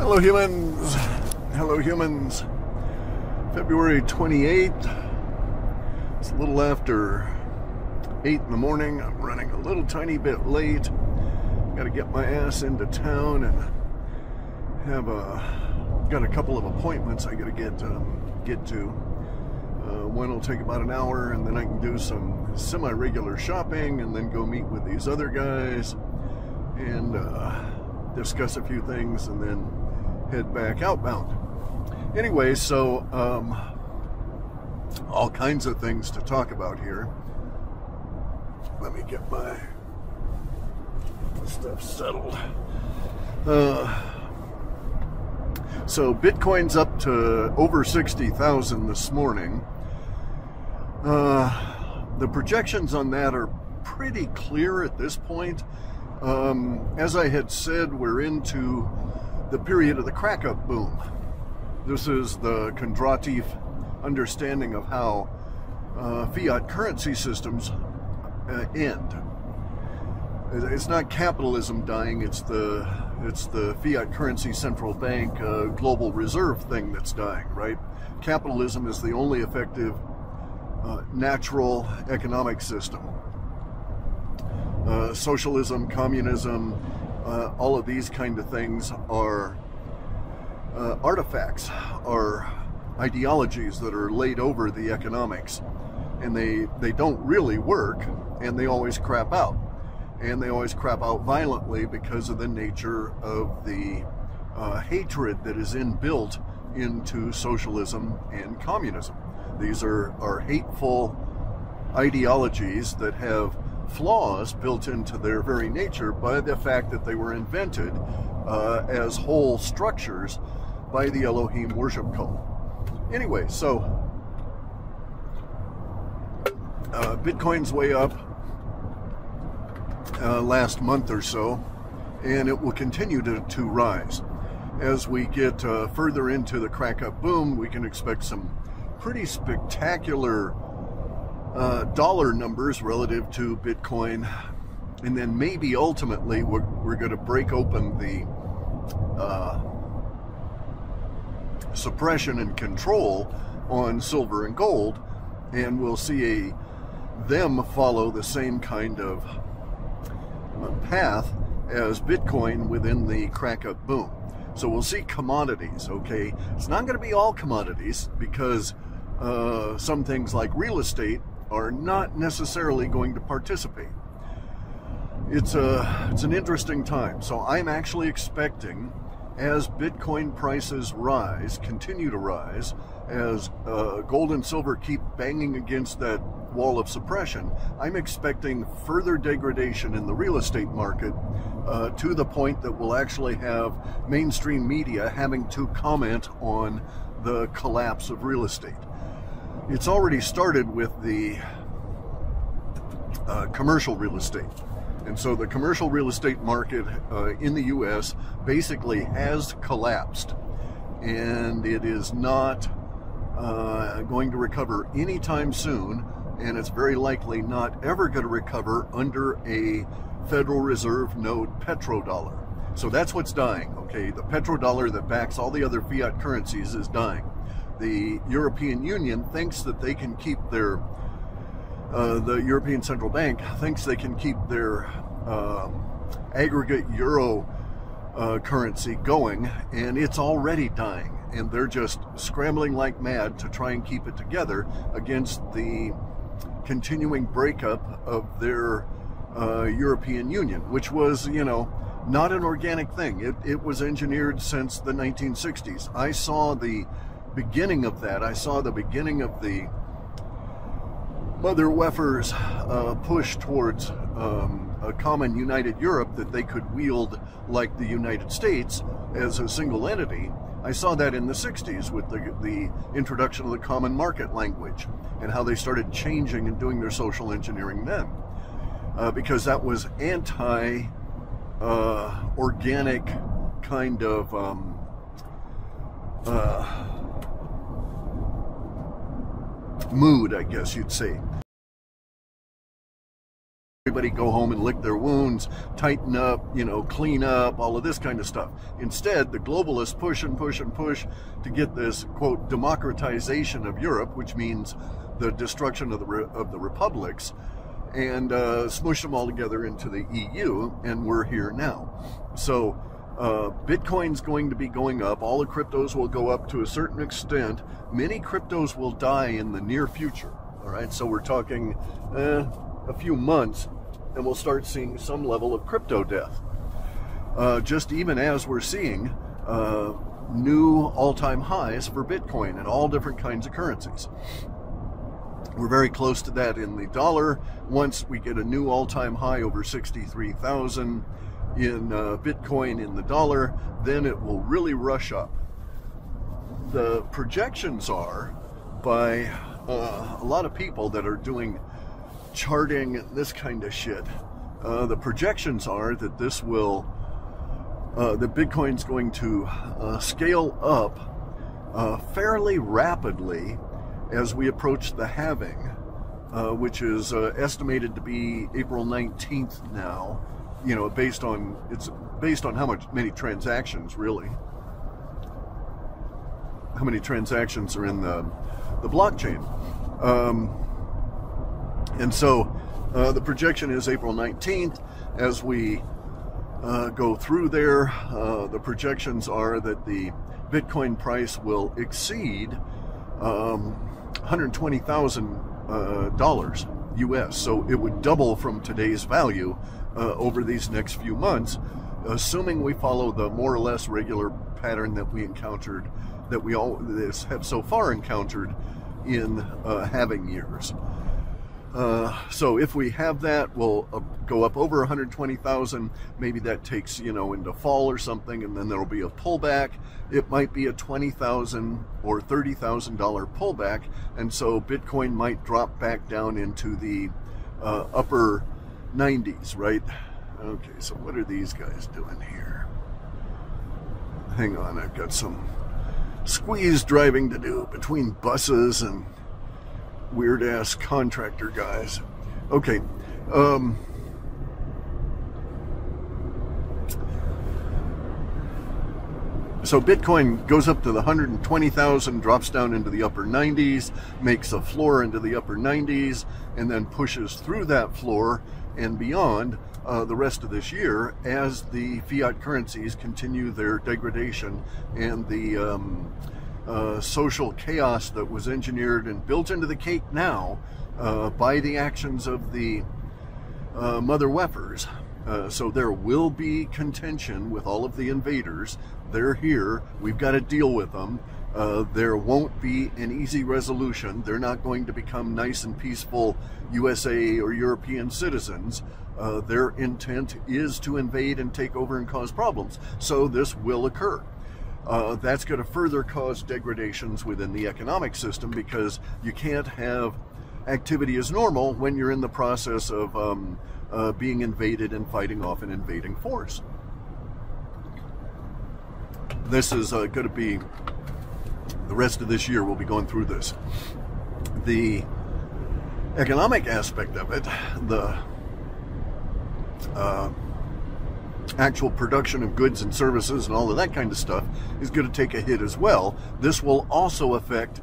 Hello humans, hello humans. February 28th, it's a little after 8 in the morning. I'm running a little tiny bit late. Got to get my ass into town and got a couple of appointments I got to get to. One will take about an hour, and then I can do some semi-regular shopping and then go meet with these other guys and discuss a few things and then head back outbound. Anyway, so all kinds of things to talk about here. Let me get my stuff settled. So Bitcoin's up to over 60,000 this morning. The projections on that are pretty clear at this point. As I had said, we're into the period of the crack-up boom. This is the Kondratiev understanding of how fiat currency systems end. It's not capitalism dying, it's the fiat currency central bank global reserve thing that's dying, right? Capitalism is the only effective natural economic system. Socialism, communism, all of these kind of things are artifacts, are ideologies that are laid over the economics, and they don't really work, and they always crap out. And they always crap out violently because of the nature of the hatred that is inbuilt into socialism and communism. These are hateful ideologies that have flaws built into their very nature by the fact that they were invented as whole structures by the Elohim worship cult. Anyway, so Bitcoin's way up last month or so, and it will continue to rise. As we get further into the crack-up boom, we can expect some pretty spectacular dollar numbers relative to Bitcoin, and then maybe ultimately we're going to break open the suppression and control on silver and gold, and we'll see them follow the same kind of path as Bitcoin within the crack-up boom. So we'll see commodities, okay? It's not going to be all commodities, because some things like real estate are not necessarily going to participate. It's an interesting time. So I'm actually expecting, as Bitcoin prices rise, continue to rise, as gold and silver keep banging against that wall of suppression, I'm expecting further degradation in the real estate market to the point that we'll actually have mainstream media having to comment on the collapse of real estate. It's already started with the commercial real estate. And so the commercial real estate market in the US basically has collapsed, and it is not going to recover anytime soon, and it's very likely not ever going to recover under a Federal Reserve note petrodollar. So that's what's dying, okay? The petrodollar that backs all the other fiat currencies is dying. The European Union thinks that they can keep their, the European Central Bank thinks they can keep their aggregate euro currency going, and it's already dying. And they're just scrambling like mad to try and keep it together against the continuing breakup of their European Union, which was, you know, not an organic thing. It was engineered since the 1960s. I saw the beginning of that. I saw the beginning of the Mother Weffer's push towards a common united Europe that they could wield like the United States as a single entity. I saw that in the 60s with the introduction of the common market language and how they started changing and doing their social engineering then. Because that was anti-organic kind of mood, I guess you'd say. everybody go home and lick their wounds, tighten up, you know, clean up, all of this kind of stuff. Instead, the globalists push and push and push to get this, quote, democratization of Europe, which means the destruction of the republics, and smush them all together into the EU, and we're here now. So Bitcoin's going to be going up. All the cryptos will go up to a certain extent. Many cryptos will die in the near future. All right, so we're talking a few months, and we'll start seeing some level of crypto death. Just even as we're seeing new all-time highs for Bitcoin and all different kinds of currencies. We're very close to that in the dollar. Once we get a new all-time high over 63,000 in Bitcoin in the dollar, then it will really rush up. The projections are by a lot of people that are doing charting, this kind of shit. The projections are that this will, that Bitcoin's going to scale up fairly rapidly as we approach the halving, which is estimated to be April 19th now. You know, it's based on many transactions, really. How many transactions are in the blockchain. And so the projection is April 19th. As we go through there, the projections are that the Bitcoin price will exceed $120,000 US. So it would double from today's value over these next few months, assuming we follow the more or less regular pattern that we encountered, that we all have so far encountered in halving years. So if we have that, we'll go up over 120,000. Maybe that takes, you know, into fall or something, and then there'll be a pullback. It might be a $20,000 or $30,000 pullback, and so Bitcoin might drop back down into the upper 90s, right? Okay, so what are these guys doing here? Hang on, I've got some squeeze driving to do between buses and weird-ass contractor guys. Okay, so Bitcoin goes up to the 120,000, drops down into the upper 90s, makes a floor into the upper 90s, and then pushes through that floor and beyond the rest of this year as the fiat currencies continue their degradation and the social chaos that was engineered and built into the cake now by the actions of the mother weffers. So there will be contention with all of the invaders. They're here. We've got to deal with them. There won't be an easy resolution. They're not going to become nice and peaceful USA or European citizens. Their intent is to invade and take over and cause problems. So this will occur. That's going to further cause degradations within the economic system, because you can't have activity as normal when you're in the process of being invaded and fighting off an invading force. This is going to be, the rest of this year we'll be going through this. The economic aspect of it, the actual production of goods and services and all of that kind of stuff, is going to take a hit as well. This will also affect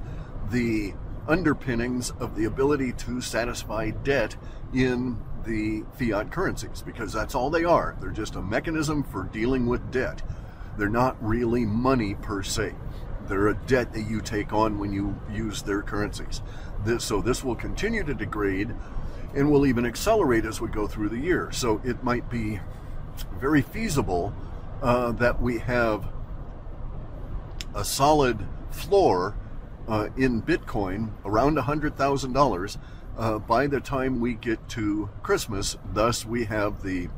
the underpinnings of the ability to satisfy debt in the fiat currencies, because that's all they are. They're just a mechanism for dealing with debt. They're not really money per se. They're a debt that you take on when you use their currencies. So this will continue to degrade and will even accelerate as we go through the year. So it might be very feasible that we have a solid floor in Bitcoin around $100,000 by the time we get to Christmas. Thus, we have the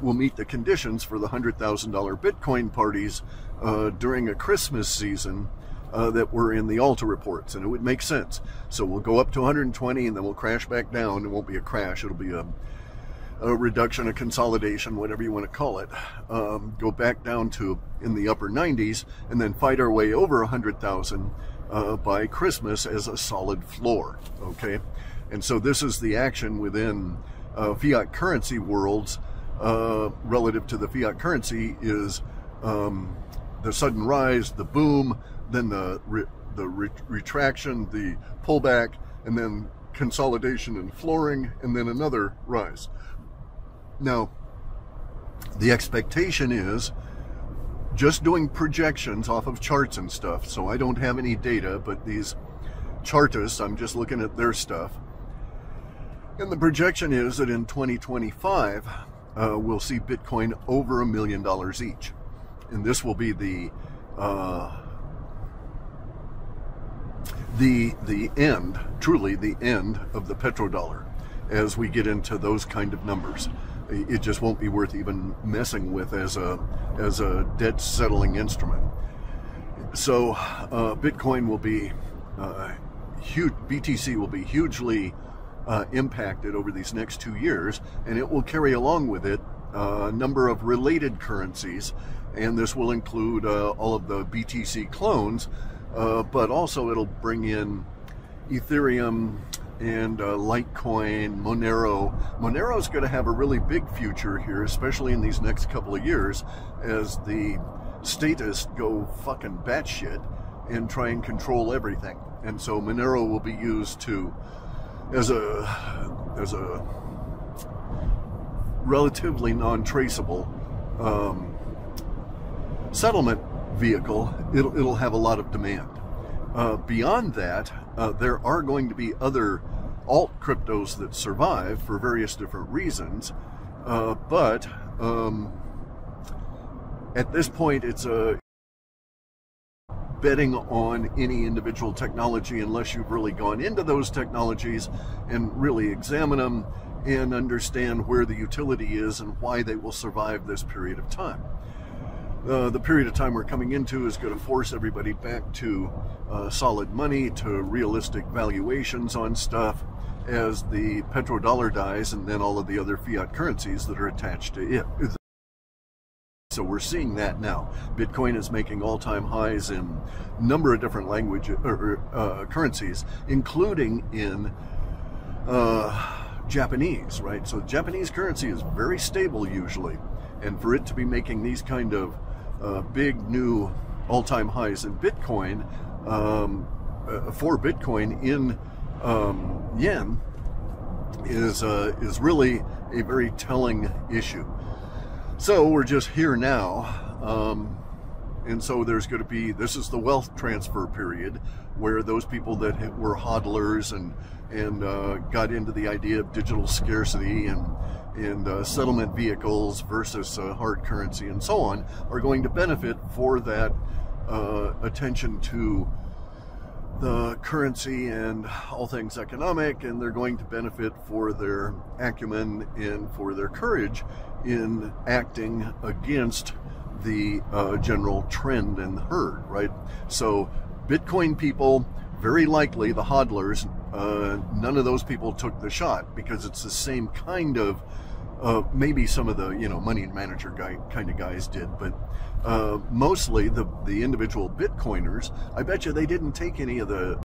we'll meet the conditions for the $100,000 Bitcoin parties during a Christmas season that were in the Alta reports, and it would make sense. So we'll go up to 120, and then we'll crash back down. It won't be a crash; it'll be a reduction, a consolidation, whatever you want to call it. Go back down to in the upper 90s, and then fight our way over 100,000 by Christmas as a solid floor. Okay, and so this is the action within fiat currency worlds relative to the fiat currency is the sudden rise, the boom, then the retraction, the pullback, and then consolidation and flooring, and then another rise. Now, the expectation is, just doing projections off of charts and stuff, so I don't have any data, but these chartists, I'm just looking at their stuff, and the projection is that in 2025 we'll see Bitcoin over $1 million each, and this will be the end, truly the end of the petrodollar as we get into those kind of numbers. It just won't be worth even messing with as a debt settling instrument. So Bitcoin will be huge. BTC will be hugely impacted over these next 2 years, and it will carry along with it a number of related currencies, and this will include all of the BTC clones, but also it'll bring in Ethereum and Litecoin, Monero. Monero is going to have a really big future here, especially in these next couple of years, as the statists go fucking batshit and try and control everything. And so Monero will be used as a relatively non-traceable settlement vehicle. It'll have a lot of demand. Beyond that, there are going to be other alt cryptos that survive for various different reasons, but at this point it's betting on any individual technology unless you've really gone into those technologies and really examine them and understand where the utility is and why they will survive this period of time. The period of time we're coming into is going to force everybody back to solid money, to realistic valuations on stuff as the petrodollar dies, and then all of the other fiat currencies that are attached to it. So we're seeing that now. Bitcoin is making all-time highs in a number of different currencies, including in Japanese, right? So Japanese currency is very stable usually, and for it to be making these kind of big new all-time highs in Bitcoin, for Bitcoin in yen, is really a very telling issue. So we're just here now, and so there's going to be, this is the wealth transfer period where those people that were hodlers and got into the idea of digital scarcity and settlement vehicles versus hard currency and so on are going to benefit for that attention to the currency and all things economic, and they're going to benefit for their acumen and for their courage in acting against the general trend and herd, right? So Bitcoin people, very likely the hodlers, none of those people took the shot because it's the same kind of maybe some of the money manager kind of guys did, but mostly the individual Bitcoiners, I bet you they didn't take any of the,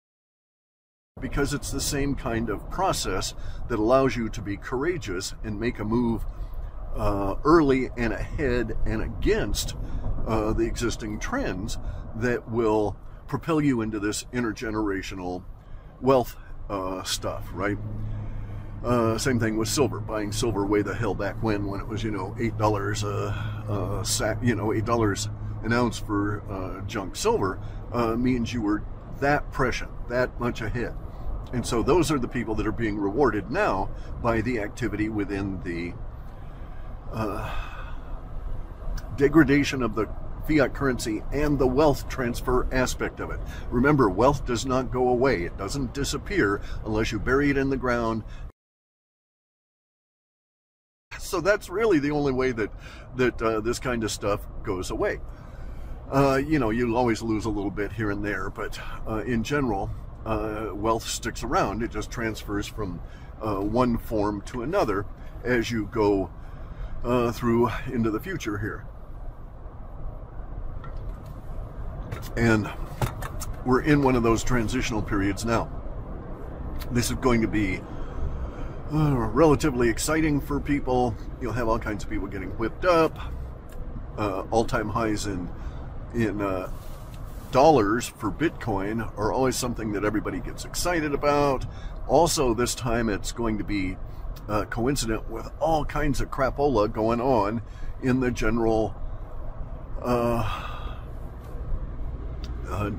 because it's the same kind of process that allows you to be courageous and make a move early and ahead and against the existing trends that will propel you into this intergenerational wealth stuff, right? Same thing with silver. Buying silver way the hell back when it was, $8 a sack, $8 an ounce for junk silver means you were that prescient, that much ahead. And so those are the people that are being rewarded now by the activity within the degradation of the fiat currency and the wealth transfer aspect of it. Remember, wealth does not go away. It doesn't disappear unless you bury it in the ground. So that's really the only way that this kind of stuff goes away. You'll always lose a little bit here and there, but in general, wealth sticks around. It just transfers from one form to another as you go through into the future here. And we're in one of those transitional periods now. This is going to be relatively exciting for people. You'll have all kinds of people getting whipped up. All-time highs in dollars for Bitcoin are always something that everybody gets excited about. Also, this time it's going to be coincident with all kinds of crapola going on in the general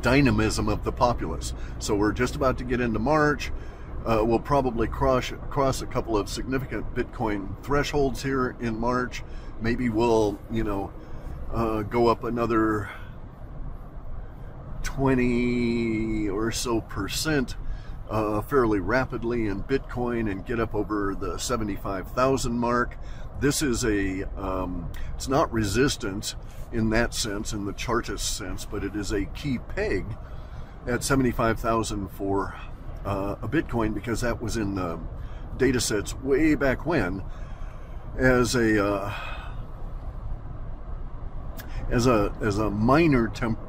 dynamism of the populace. So we're just about to get into March. We'll probably cross a couple of significant Bitcoin thresholds here in March. Maybe we'll, go up another 20 or so percent fairly rapidly in Bitcoin and get up over the 75,000 mark. This is it's not resistance in that sense, in the chartist sense, but it is a key peg at 75,000 for a Bitcoin, because that was in the data sets way back when as a minor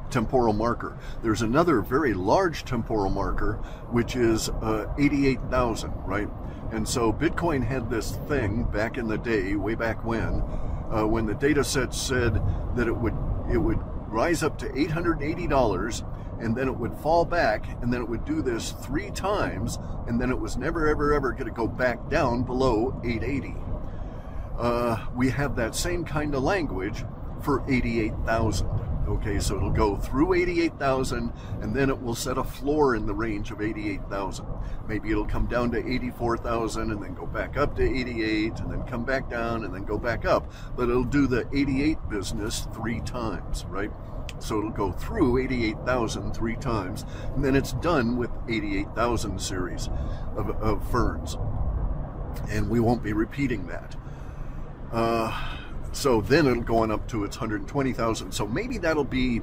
temporal marker. There's another very large temporal marker, which is 88,000, right? And so Bitcoin had this thing back in the day, way back when the data set said that it would rise up to $880, and then it would fall back, and then it would do this 3 times, and then it was never ever going to go back down below 880. We have that same kind of language for 88,000. Okay, so it'll go through 88,000, and then it will set a floor in the range of 88,000. Maybe it'll come down to 84,000 and then go back up to 88, and then come back down and then go back up. But it'll do the 88 business 3 times, right? So it'll go through 88,000 3 times, and then it's done with 88,000 series of ferns. And we won't be repeating that. So then it'll go on up to its 120,000. So maybe that'll be,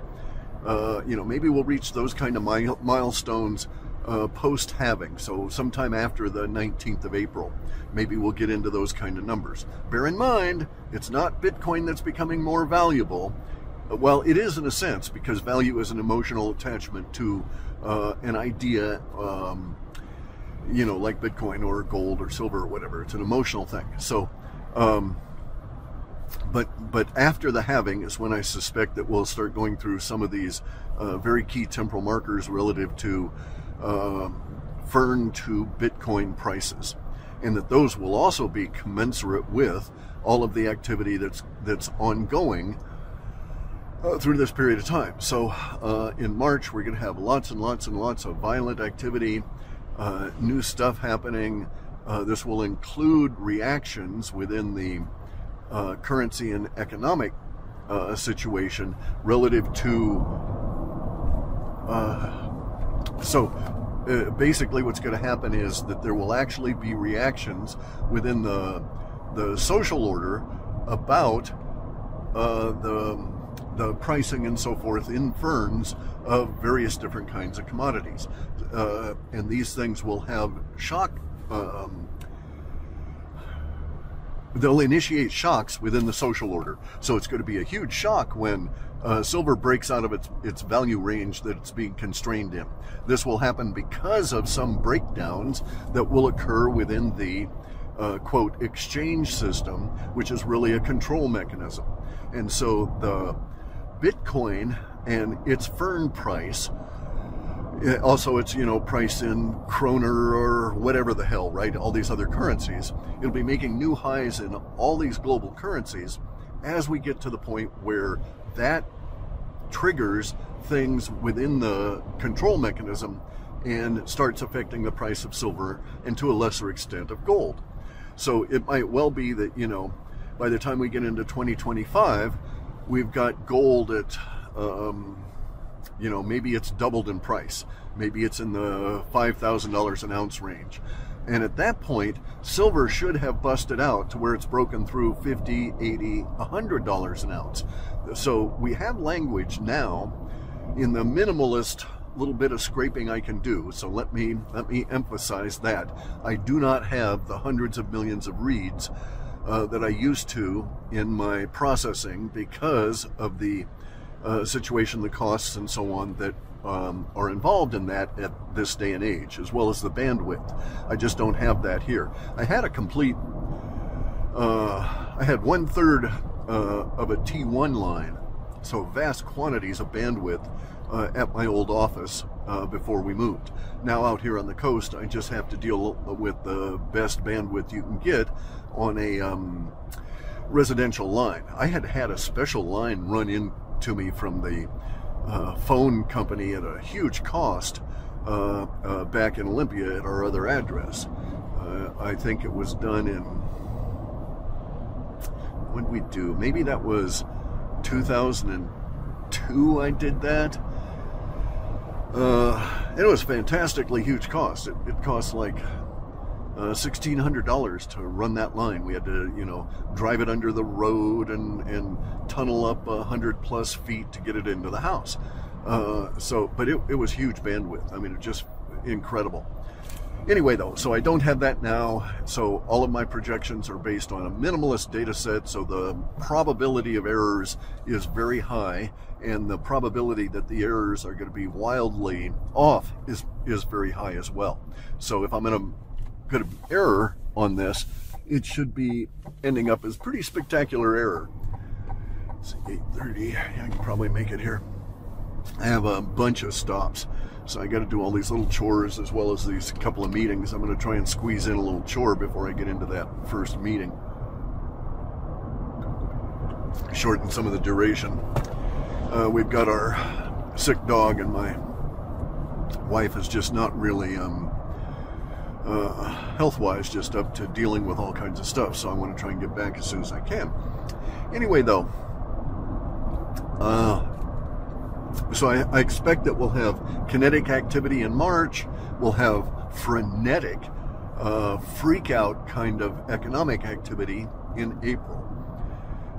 maybe we'll reach those kind of milestones post-halving. So sometime after the 19th of April, maybe we'll get into those kind of numbers. Bear in mind, it's not Bitcoin that's becoming more valuable. Well, it is in a sense, because value is an emotional attachment to an idea, like Bitcoin or gold or silver or whatever. It's an emotional thing. So, but after the halving is when I suspect that we'll start going through some of these very key temporal markers relative to fern to Bitcoin prices, and that those will also be commensurate with all of the activity that's ongoing through this period of time. So in March, we're going to have lots and lots and lots of violent activity, new stuff happening. This will include reactions within the currency and economic situation relative to basically what's going to happen is that there will actually be reactions within the social order about the pricing and so forth in ferns of various different kinds of commodities, and these things will have shock. They'll initiate shocks within the social order. So it's going to be a huge shock when silver breaks out of its value range that it's being constrained in. This will happen because of some breakdowns that will occur within the quote exchange system, which is really a control mechanism. And so the Bitcoin and its fern price, also it's priced in kroner or whatever the hell, right? All these other currencies. It'll be making new highs in all these global currencies as we get to the point where that triggers things within the control mechanism and starts affecting the price of silver and to a lesser extent of gold. So it might well be that, by the time we get into 2025, we've got gold at maybe it's doubled in price. Maybe it's in the $5,000 an ounce range. And at that point, silver should have busted out to where it's broken through $50, $80, $100 an ounce. So we have language now in the minimalist little bit of scraping I can do. So let me emphasize that. I do not have the hundreds of millions of reads that I used to in my processing because of the situation, the costs and so on that are involved in that at this day and age, as well as the bandwidth. I just don't have that here. I had a complete, I had 1/3 of a T1 line, so vast quantities of bandwidth at my old office before we moved. Now out here on the coast, I just have to deal with the best bandwidth you can get on a residential line. I had had a special line run into me from the phone company at a huge cost back in Olympia at our other address. I think it was done in, what did we do? Maybe that was 2002 I did that. It was a fantastically huge cost. It cost like $1,600 to run that line. We had to, you know, drive it under the road and tunnel up 100+ feet to get it into the house. But it was huge bandwidth. I mean, it just incredible. Anyway, though, so I don't have that now. So all of my projections are based on a minimalist data set. So the probability of errors is very high, and the probability that the errors are going to be wildly off is very high as well. So if I'm going to get an error on this, it should be ending up as pretty spectacular error. It's 8:30. I can probably make it here. I have a bunch of stops, so I got to do all these little chores as well as these couple of meetings. I'm going to try and squeeze in a little chore before I get into that first meeting. Shorten some of the duration. We've got our sick dog, and my wife is just not really health-wise just up to dealing with all kinds of stuff, so I want to try and get back as soon as I can. Anyway, though, so I expect that we'll have kinetic activity in March. We'll have frenetic, freak-out kind of economic activity in April.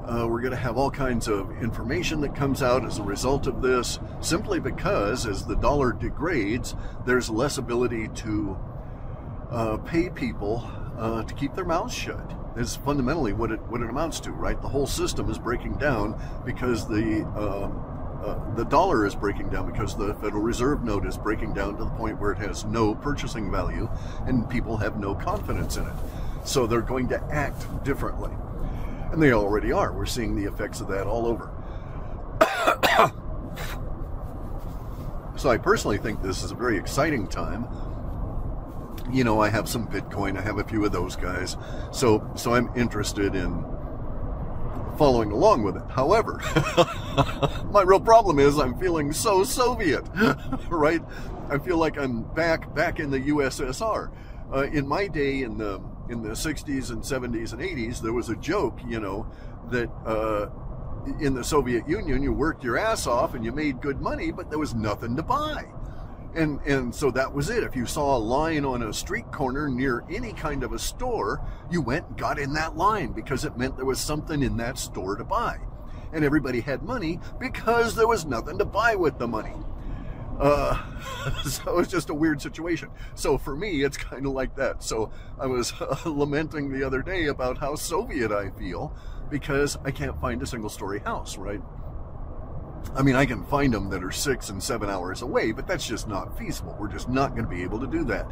We're going to have all kinds of information that comes out as a result of this, simply because as the dollar degrades, there's less ability to pay people to keep their mouths shut. Is fundamentally what it amounts to, right? The whole system is breaking down because the dollar is breaking down, because the Federal Reserve note is breaking down to the point where it has no purchasing value and people have no confidence in it. So they're going to act differently. And they already are. We're seeing the effects of that all over. So I personally think this is a very exciting time. You know, I have some Bitcoin, I have a few of those guys. So I'm interested in following along with it. However, my real problem is I'm feeling so Soviet, right? I feel like I'm back in the USSR. In my day, in the 60s and 70s and 80s, there was a joke, you know, that in the Soviet Union, you worked your ass off and you made good money, but there was nothing to buy. And so that was it. If you saw a line on a street corner near any kind of a store, you went and got in that line because it meant there was something in that store to buy. And everybody had money because there was nothing to buy with the money. So it's just a weird situation. So for me, it's kind of like that. So I was lamenting the other day about how Soviet I feel because I can't find a single-story house, right? I mean, I can find them that are 6 and 7 hours away, but that's just not feasible. We're just not going to be able to do that.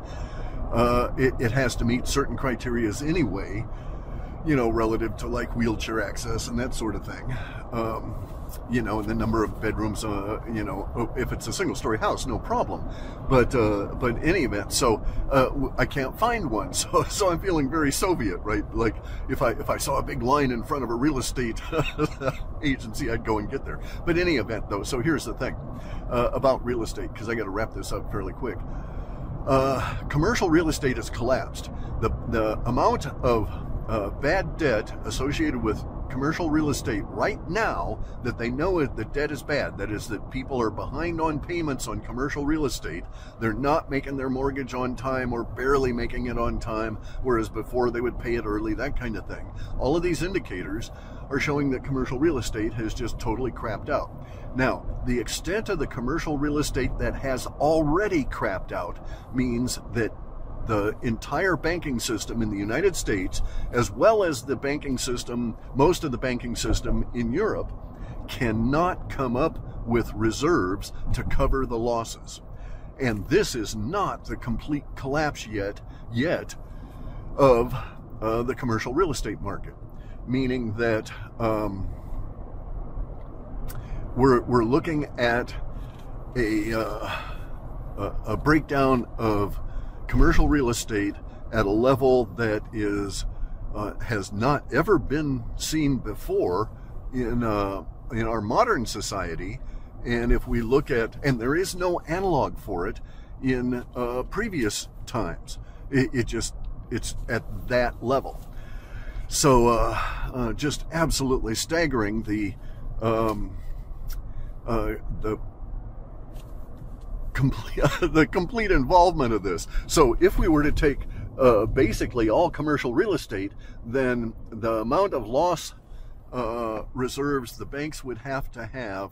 It has to meet certain criteria anyway, you know, relative to like wheelchair access and that sort of thing. You know, and the number of bedrooms, you know, if it's a single-story house, no problem. But in any event, so I can't find one. So I'm feeling very Soviet, right? Like if I saw a big line in front of a real estate agency, I'd go and get there. But in any event, though, so here's the thing about real estate, because I got to wrap this up fairly quick. Commercial real estate has collapsed. The amount of bad debt associated with commercial real estate right now that they know the debt is bad, that is that people are behind on payments on commercial real estate, they're not making their mortgage on time or barely making it on time, whereas before they would pay it early, that kind of thing. All of these indicators are showing that commercial real estate has just totally crapped out. Now, the extent of the commercial real estate that has already crapped out means that the entire banking system in the United States, as well as the banking system, most of the banking system in Europe, cannot come up with reserves to cover the losses. And this is not the complete collapse yet of the commercial real estate market, meaning that we're looking at a breakdown of commercial real estate at a level that has not ever been seen before in our modern society. And if we look at, and there is no analog for it in previous times, it's at that level. So just absolutely staggering the complete involvement of this. So if we were to take basically all commercial real estate, then the amount of loss reserves the banks would have to have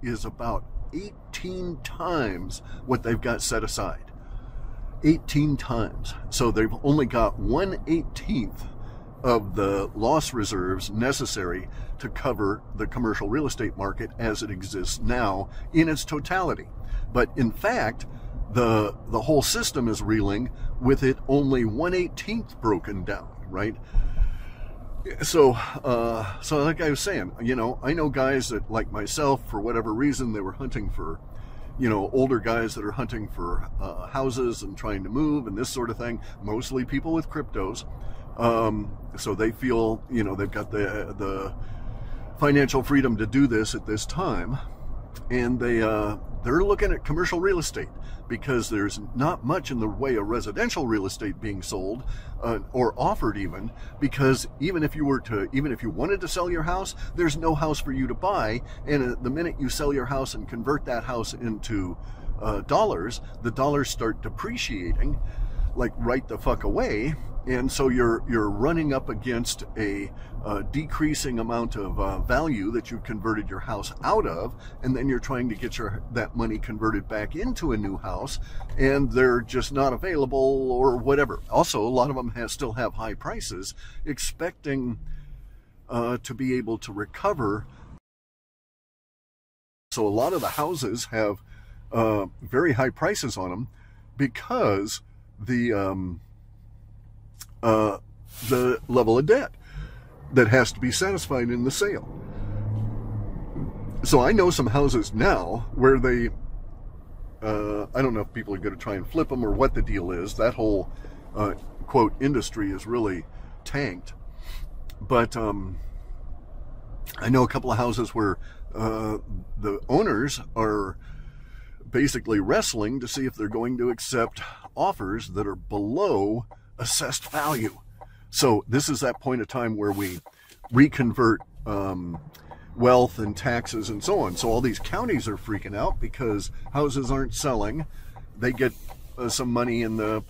is about 18 times what they've got set aside. 18 times. So they've only got 1/18 of the loss reserves necessary to cover the commercial real estate market as it exists now in its totality. But in fact, the whole system is reeling with it only 1/18 broken down, right? So like I was saying, you know, I know guys that, like myself, for whatever reason, they were hunting for, you know, older guys that are hunting for houses and trying to move and this sort of thing, mostly people with cryptos. So they feel, you know, they've got the financial freedom to do this at this time. And they're looking at commercial real estate because there's not much in the way of residential real estate being sold or offered, even because even if you wanted to sell your house, there's no house for you to buy. And the minute you sell your house and convert that house into dollars, the dollars start depreciating like right the fuck away. And so you're running up against a decreasing amount of value that you've converted your house out of, and then you're trying to get that money converted back into a new house, and they're just not available or whatever. Also, a lot of them still have high prices, expecting to be able to recover. So a lot of the houses have very high prices on them because the level of debt that has to be satisfied in the sale. So I know some houses now where they, I don't know if people are going to try and flip them or what the deal is. That whole, quote, industry is really tanked. But I know a couple of houses where the owners are basically wrestling to see if they're going to accept offers that are below assessed value. So this is that point of time where we reconvert wealth and taxes and so on. So all these counties are freaking out because houses aren't selling. They get some money in the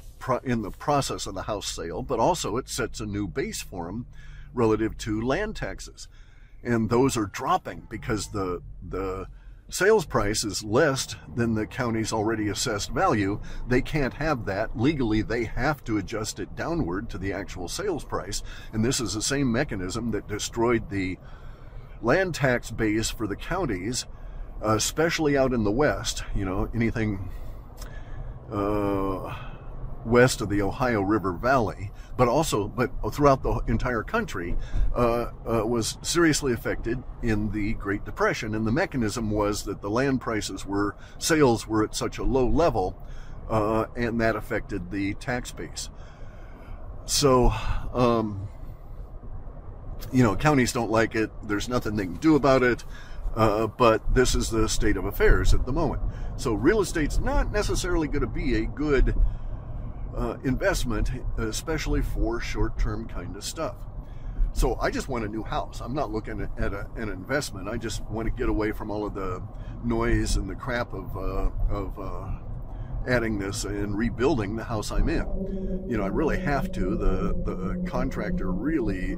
process of the house sale, but also it sets a new base for them relative to land taxes, and those are dropping because the sales price is less than the county's already assessed value. They can't have that. Legally, they have to adjust it downward to the actual sales price. And this is the same mechanism that destroyed the land tax base for the counties, especially out in the West. You know, anything west of the Ohio River Valley, but throughout the entire country, was seriously affected in the Great Depression. And the mechanism was that the land sales were at such a low level, and that affected the tax base. So, you know, counties don't like it. There's nothing they can do about it. But this is the state of affairs at the moment. So real estate's not necessarily going to be a good investment, especially for short-term kind of stuff. So I just want a new house. I'm not looking at an investment. I just want to get away from all of the noise and the crap of adding this and rebuilding the house I'm in. You know, I really have to. The contractor really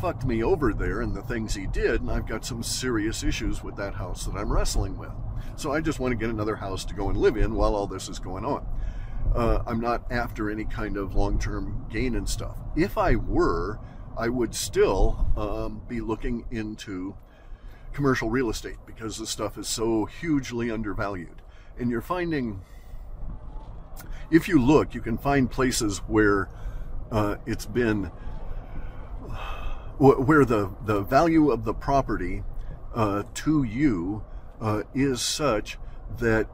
fucked me over there in the things he did, and I've got some serious issues with that house that I'm wrestling with. So I just want to get another house to go and live in while all this is going on. I'm not after any kind of long-term gain and stuff. If I were, I would still be looking into commercial real estate because the stuff is so hugely undervalued. And you're finding, if you look, you can find places where it's been, where the value of the property to you is such that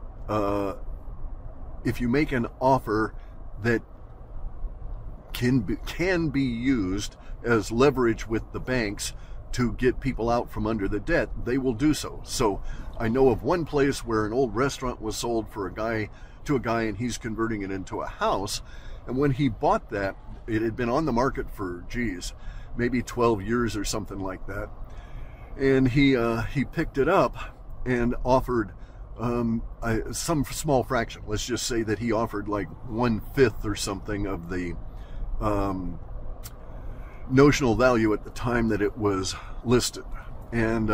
if you make an offer that can be used as leverage with the banks to get people out from under the debt, they will do so. So I know of one place where an old restaurant was sold for to a guy, and he's converting it into a house. And when he bought that, it had been on the market for, geez, maybe 12 years or something like that. And he picked it up and offered some small fraction. Let's just say that he offered like 1/5 or something of the notional value at the time that it was listed. And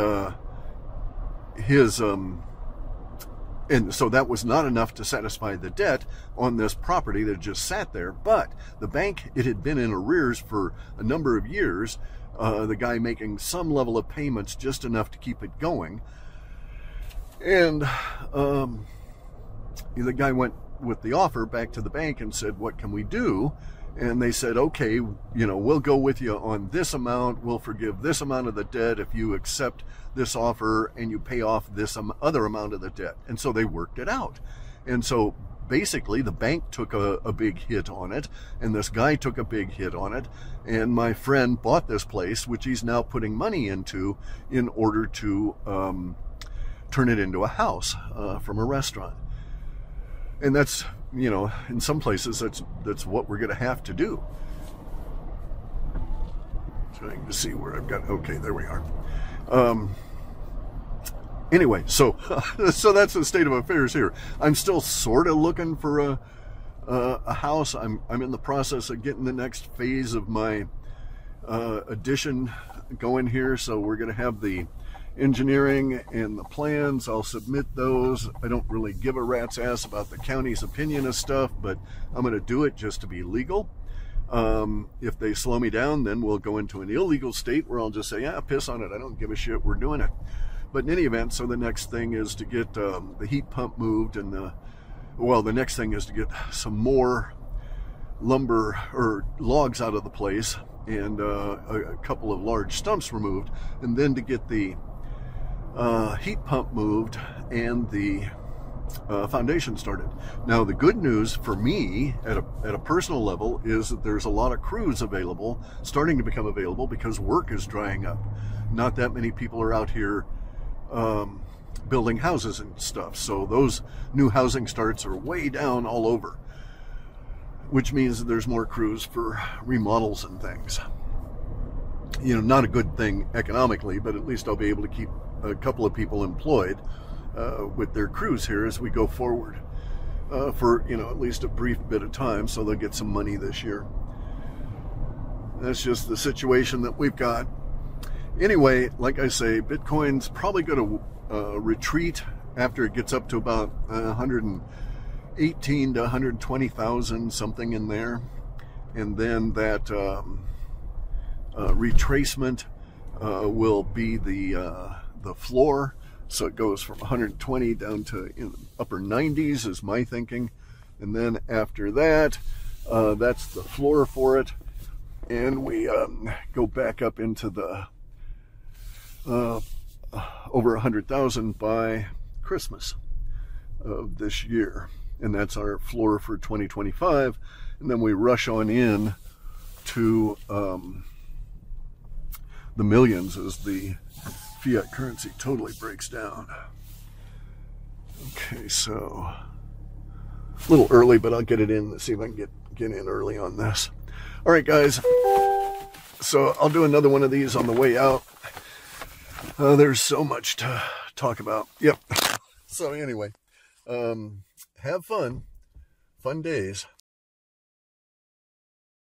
and so that was not enough to satisfy the debt on this property that just sat there. But the bank, it had been in arrears for a number of years, the guy making some level of payments, just enough to keep it going. And the guy went with the offer back to the bank and said, what can we do? And they said, okay, we'll go with you on this amount. We'll forgive this amount of the debt if you accept this offer and you pay off this other amount of the debt. And so they worked it out. And so basically the bank took a big hit on it, and this guy took a big hit on it. And my friend bought this place, which he's now putting money into in order to turn it into a house from a restaurant. And that's, in some places, that's what we're going to have to do. Trying to see where I've got. Okay, there we are. Anyway, so that's the state of affairs here. I'm still sort of looking for a house. I'm in the process of getting the next phase of my addition going here. So we're going to have the engineering and the plans. I'll submit those. I don't really give a rat's ass about the county's opinion of stuff, but I'm going to do it just to be legal. If they slow me down, then we'll go into an illegal state where I'll just say, yeah, piss on it, I don't give a shit, we're doing it. But in any event, so the next thing is to get the heat pump moved, and the next thing is to get some more lumber or logs out of the place, and a couple of large stumps removed, and then to get the heat pump moved and the foundation started. Now, the good news for me at a personal level is that there's a lot of crews available, starting to become available, because work is drying up. Not that many people are out here building houses and stuff, so those new housing starts are way down all over, which means that there's more crews for remodels and things. Not a good thing economically, but at least I'll be able to keep a couple of people employed with their crews here as we go forward for at least a brief bit of time, so they'll get some money this year. That's just the situation that we've got. Anyway, like I say, Bitcoin's probably going to retreat after it gets up to about 118 to 120,000, something in there, and then that retracement will be the floor. So it goes from 120 down to upper 90s is my thinking. And then after that, that's the floor for it. And we go back up into the over 100,000 by Christmas of this year. And that's our floor for 2025. And then we rush on in to the millions as the fiat currency totally breaks down. Okay, so a little early, but I'll get it in. Let's see if I can get in early on this. All right, guys. So I'll do another one of these on the way out. There's so much to talk about. Yep. So anyway, have fun days.